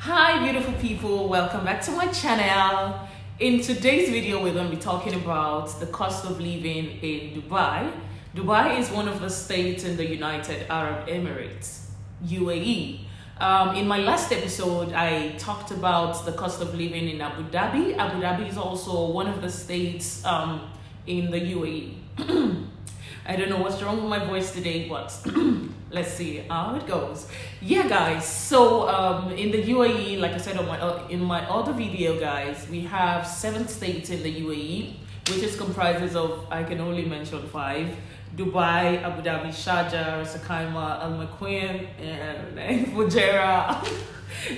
Hi beautiful people, welcome back to my channel. In today's video we're going to be talking about the cost of living in Dubai. Dubai is one of the states in the United Arab Emirates, UAE. In my last episode I talked about the cost of living in Abu Dhabi. Abu Dhabi is also one of the states in the UAE. I don't know what's wrong with my voice today, but let's see how it goes. Yeah guys, so in the UAE, like I said in my other video guys, we have 7 states in the UAE, which is comprises of, I can only mention 5: Dubai, Abu Dhabi, Sharjah, Ras Al Khaimah, Al Makwen, and Fujairah.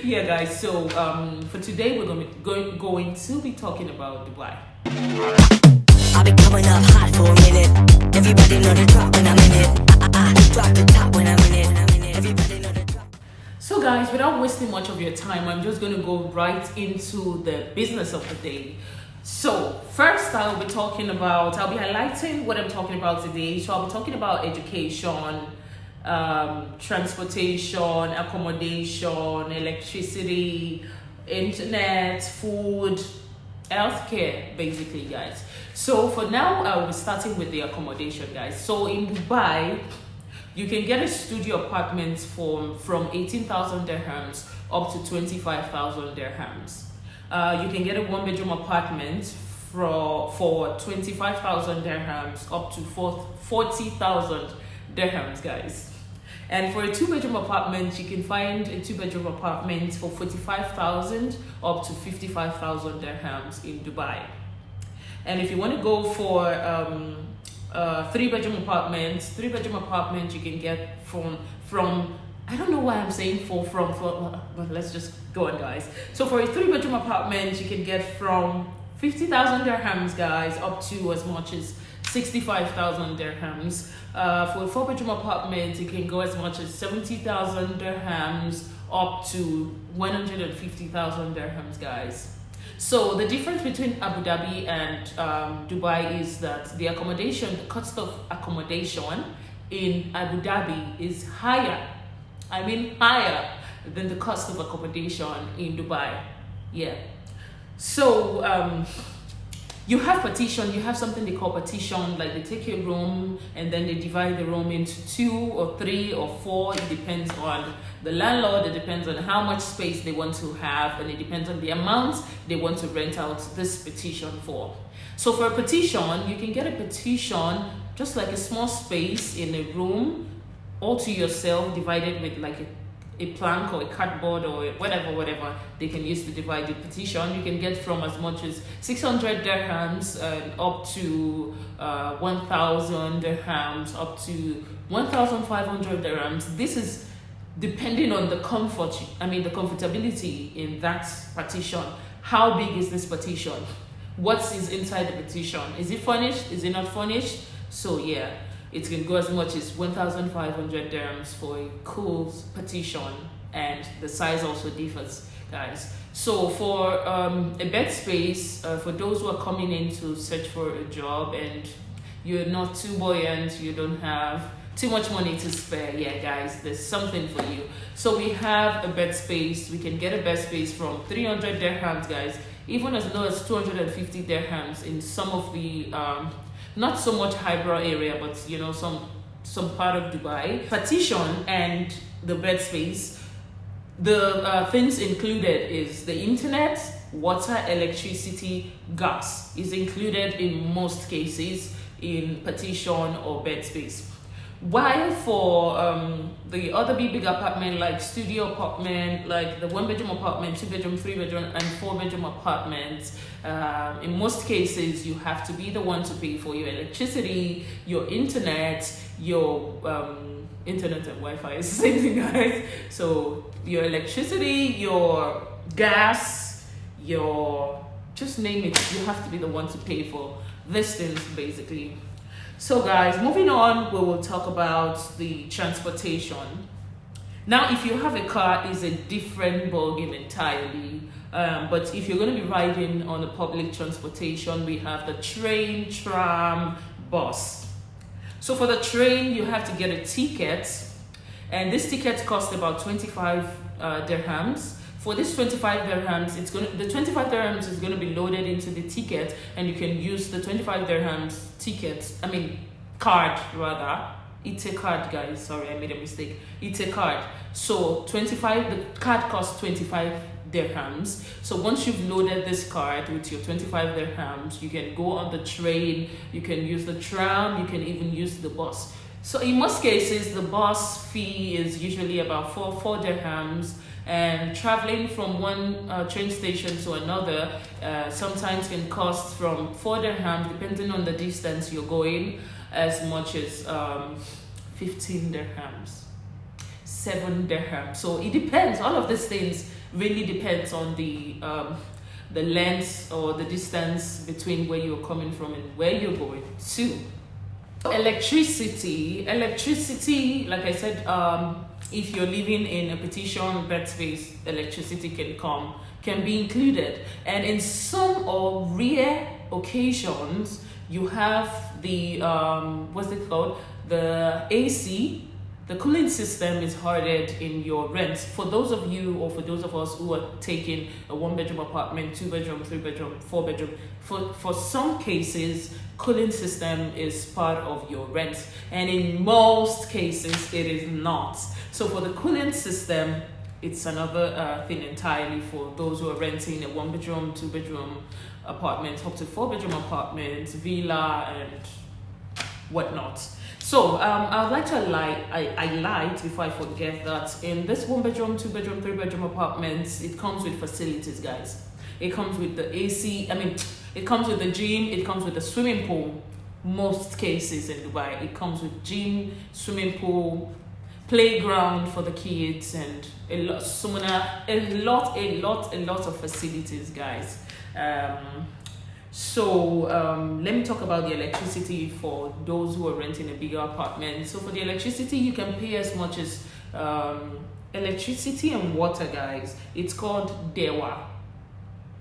Yeah guys, so for today we're going to be talking about Dubai. I've been coming up hot for a minute. Everybody know the drop when I'm in it. Drop the top when I'm in it. Everybody know the drop. So guys, without wasting much of your time, I'm just going to go right into the business of the day. So first I'll be highlighting what I'm talking about today. So I'll be talking about education, transportation, accommodation, electricity, internet, food, healthcare, basically guys. So for now I'll be starting with the accommodation guys. So in Dubai you can get a studio apartment from 18,000 dirhams up to 25,000 dirhams. You can get a 1-bedroom apartment for 25,000 dirhams up to 40,000 dirhams guys. And for a 2-bedroom apartment, you can find a 2-bedroom apartment for 45,000 up to 55,000 dirhams in Dubai. And if you want to go for 3-bedroom apartments, you can get from I don't know why I'm saying but let's just go on guys. So for a 3-bedroom apartment, you can get from 50,000 dirhams guys up to as much as 65,000 dirhams. For a 4-bedroom apartment, you can go as much as 70,000 dirhams up to 150,000 dirhams guys. So the difference between Abu Dhabi and Dubai is that the cost of accommodation in Abu Dhabi is higher than the cost of accommodation in Dubai. Yeah. So you have something they call partition, like they take a room and then they divide the room into 2 or 3 or 4. It depends on the landlord, it depends on how much space they want to have, and it depends on the amount they want to rent out this partition for. So for a partition, you can get a partition just like a small space in a room all to yourself, divided with like a plank or a cardboard or whatever they can use to divide the partition. You can get from as much as 600 dirhams up to 1,000 dirhams up to 1,500 dirhams. This is depending on the comfortability in that partition. How big is this partition? What is inside the partition? Is it furnished? Is it not furnished? So yeah, it can go as much as 1,500 dirhams for a cool partition, and the size also differs guys. So for a bed space, for those who are coming in to search for a job and you're not too buoyant, you don't have too much money to spare, yeah guys, there's something for you. So we have a bed space. We can get a bed space from 300 dirhams guys, even as low as 250 dirhams in some of the not so much highbrow area, but you know, some part of Dubai. Partition and the bed space, the things included is the internet, water, electricity, gas is included in most cases in partition or bed space. While for the other big apartment, like studio apartment, like the 1-bedroom apartment, 2-bedroom, 3-bedroom, and 4-bedroom apartments, in most cases you have to be the one to pay for your electricity, your internet, your internet and Wi-Fi is the same thing guys. So your electricity, your gas, your just name it, you have to be the one to pay for these things basically. So guys, moving on, we will talk about the transportation. Now if you have a car, it's a different ballgame entirely, but if you're going to be riding on a public transportation, we have the train, tram, bus. So for the train, you have to get a ticket, and this ticket costs about 25 dirhams. For this 25 dirhams, the 25 dirhams is gonna be loaded into the ticket, and you can use the 25 dirhams card rather. It's a card, guys. Sorry, I made a mistake. It's a card. So the card costs 25 dirhams. So once you've loaded this card with your 25 dirhams, you can go on the train, you can use the tram, you can even use the bus. So in most cases, the bus fee is usually about 4 dirhams, and traveling from one train station to another sometimes can cost from 4 dirhams, depending on the distance you're going, as much as 15 dirhams, 7 dirhams. So it depends. All of these things really depends on the length or the distance between where you're coming from and where you're going to. Electricity, like I said, if you're living in a petition bed space, electricity can be included. And in some or rare occasions, you have the the AC. The cooling system is hardened in your rent. For those of you, or for those of us who are taking a 1-bedroom apartment, 2-bedroom, 3-bedroom, 4-bedroom, for some cases, cooling system is part of your rent, and in most cases, it is not. So for the cooling system, it's another thing entirely for those who are renting a 1-bedroom, 2-bedroom apartment, up to 4-bedroom apartments, villa, and whatnot. So I would like to I lied before I forget that in this 1-bedroom, 2-bedroom, 3-bedroom apartments, it comes with facilities, guys. It comes with the AC. It comes with the gym. It comes with the swimming pool. Most cases in Dubai, it comes with gym, swimming pool, playground for the kids, and a lot of facilities, guys. Let me talk about the electricity for those who are renting a bigger apartment. So for the electricity, you can pay as much as electricity and water, guys. It's called Dewa.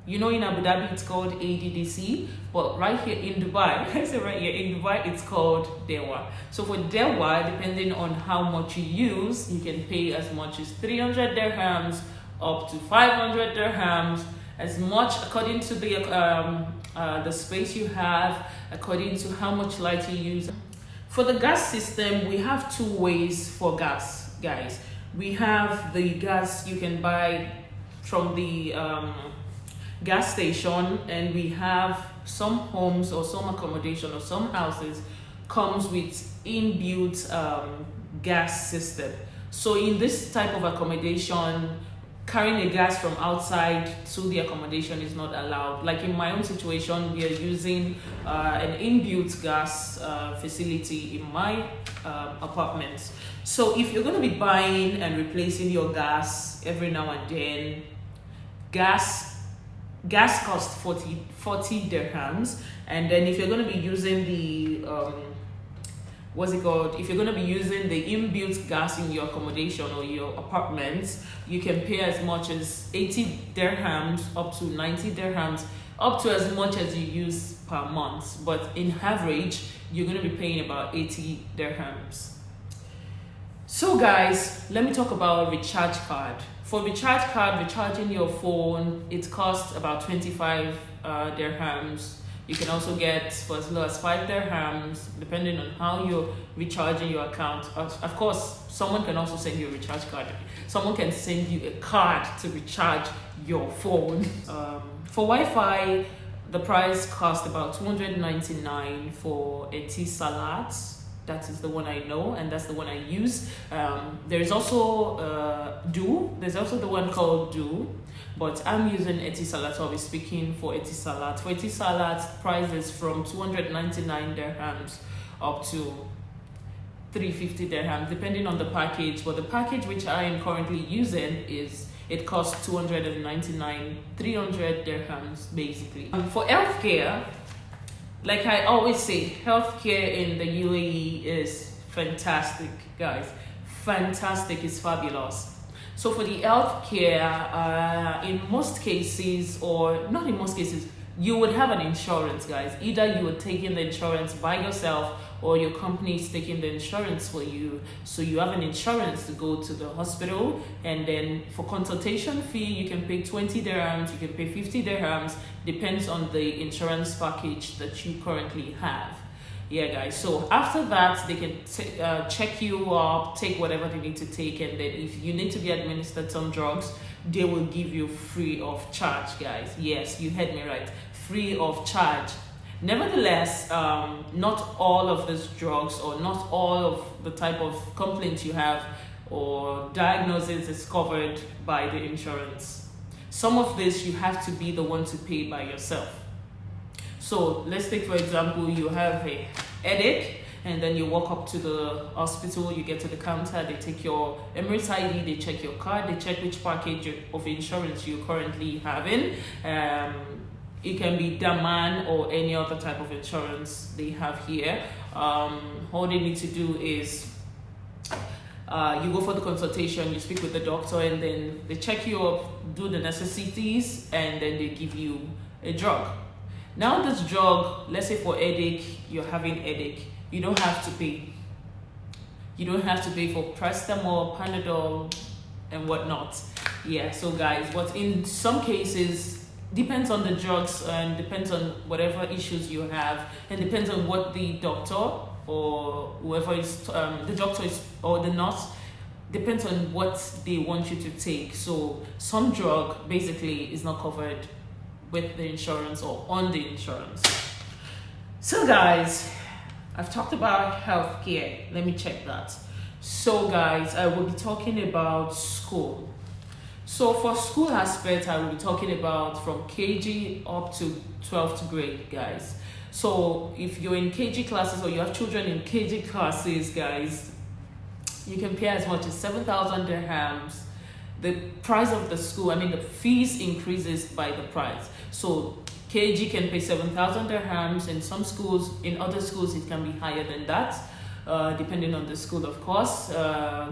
You know, in Abu Dhabi, it's called ADDC, but right here in Dubai, I say right here in Dubai, it's called Dewa. So for Dewa, depending on how much you use, you can pay as much as 300 dirhams up to 500 dirhams, as much according to the space you have, according to how much light you use. For the gas system, we have 2 ways for gas, guys. We have the gas you can buy from the gas station, and we have some homes or some accommodation or some houses comes with inbuilt gas system. So in this type of accommodation, carrying the gas from outside to the accommodation is not allowed. Like in my own situation, we are using an inbuilt gas facility in my apartment. So if you're going to be buying and replacing your gas every now and then, gas costs 40 dirhams, and then if you're going to be using the if you're going to be using the inbuilt gas in your accommodation or your apartment, you can pay as much as 80 dirhams up to 90 dirhams, up to as much as you use per month. But in average, you're going to be paying about 80 dirhams. So guys, let me talk about recharge card. For recharge card, recharging your phone, it costs about 25 dirhams. You can also get for as low as 5 dirhams, depending on how you're recharging your account. Of course, someone can also send you a recharge card. Someone can send you a card to recharge your phone. For Wi-Fi, the price costs about 299 for Etisalat. That is the one I know, and that's the one I use. There's also Do. There's also the one called Do, but I'm using Etisalat, so I'll be speaking for Etisalat. For Etisalat, price is from 299 dirhams up to 350 dirhams, depending on the package. But the package which I am currently using it costs 299, 300 dirhams basically. For healthcare, like I always say, healthcare in the UAE is fantastic, guys. Fantastic, is fabulous. So for the healthcare, in most cases, or not in most cases, you would have an insurance, guys. Either you are taking the insurance by yourself or your company is taking the insurance for you. So you have an insurance to go to the hospital, and then for consultation fee, you can pay 20 dirhams, you can pay 50 dirhams, depends on the insurance package that you currently have. Yeah, guys. So after that, they can check you up, take whatever they need to take, and then if you need to be administered some drugs, they will give you free of charge, guys. Yes, you heard me right, free of charge. Nevertheless, not all of these drugs or not all of the type of complaints you have or diagnosis is covered by the insurance. Some of this you have to be the one to pay by yourself. So let's take, for example, you have a headache, and then you walk up to the hospital, you get to the counter, they take your Emirates ID, they check your card, they check which package of insurance you're currently having. It can be Daman or any other type of insurance they have here. All they need to do is you go for the consultation, you speak with the doctor, and then they check you up, do the necessities, and then they give you a drug. Now this drug, let's say for headache, you're having headache, you don't have to pay. You don't have to pay for paracetamol, Panadol, and whatnot. Yeah, so guys, but in some cases, depends on the drugs and depends on whatever issues you have, and depends on what the doctor or whoever is the doctor is or the nurse, depends on what they want you to take. So some drug basically is not covered with the insurance or on the insurance. So guys, I've talked about healthcare. Let me check that. So guys, I will be talking about school. So for school aspect, I will be talking about from KG up to 12th grade, guys. So if you're in KG classes or you have children in KG classes, guys, you can pay as much as 7,000 dirhams. The price of the school, I mean the fees increases by the price. So KG can pay 7,000 dirhams. In some schools, in other schools it can be higher than that, depending on the school, of course.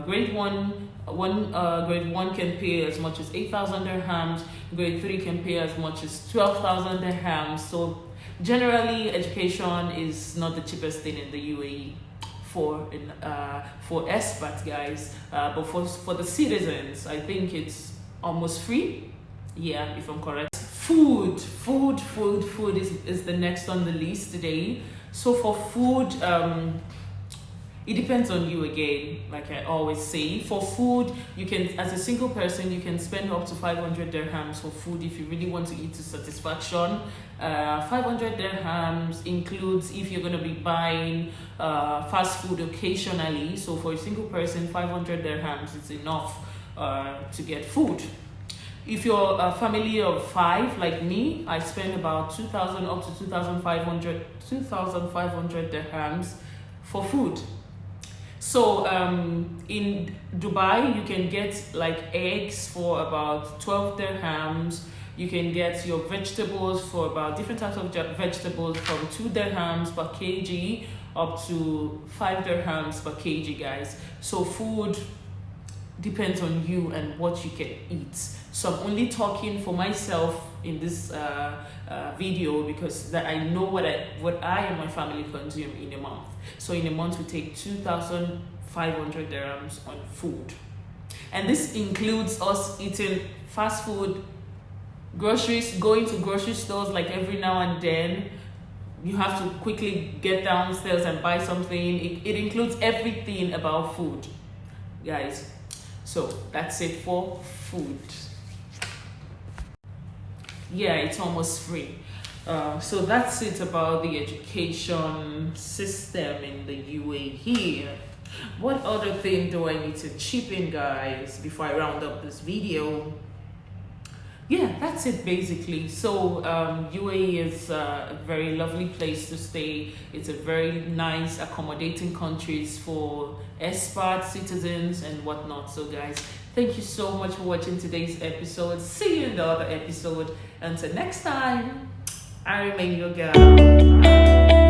Grade one can pay as much as 8,000 dirhams. Grade 3 can pay as much as 12,000 dirhams. So generally, education is not the cheapest thing in the UAE for expats, guys. But for the citizens, I think it's almost free. Yeah, if I'm correct. Food is the next on the list today. So for food, it depends on you again, like I always say. For food, you can, as a single person, you can spend up to 500 dirhams for food if you really want to eat to satisfaction. 500 dirhams includes if you're going to be buying fast food occasionally. So for a single person, 500 dirhams is enough to get food. If you're a family of 5 like me, I spend about 2,000 up to 2,500 dirhams for food. So in Dubai, you can get like eggs for about 12 dirhams. You can get your vegetables for about different types of vegetables from 2 dirhams per kg up to 5 dirhams per kg, guys. So food depends on you and what you can eat. So I'm only talking for myself in this video because that I know what I and my family consume in a month. So in a month we take 2,500 dirhams on food, and this includes us eating fast food, groceries, going to grocery stores like every now and then. You have to quickly get downstairs and buy something. It includes everything about food, guys. So that's it for food. Yeah, it's almost free. So that's it about the education system in the UAE. What other thing do I need to chip in, guys, before I round up this video? Yeah, that's it basically. So UAE is a very lovely place to stay. It's a very nice, accommodating countries for expats, citizens, and whatnot. So guys, thank you so much for watching today's episode. See you in the other episode. Until next time, I remain your girl. Bye.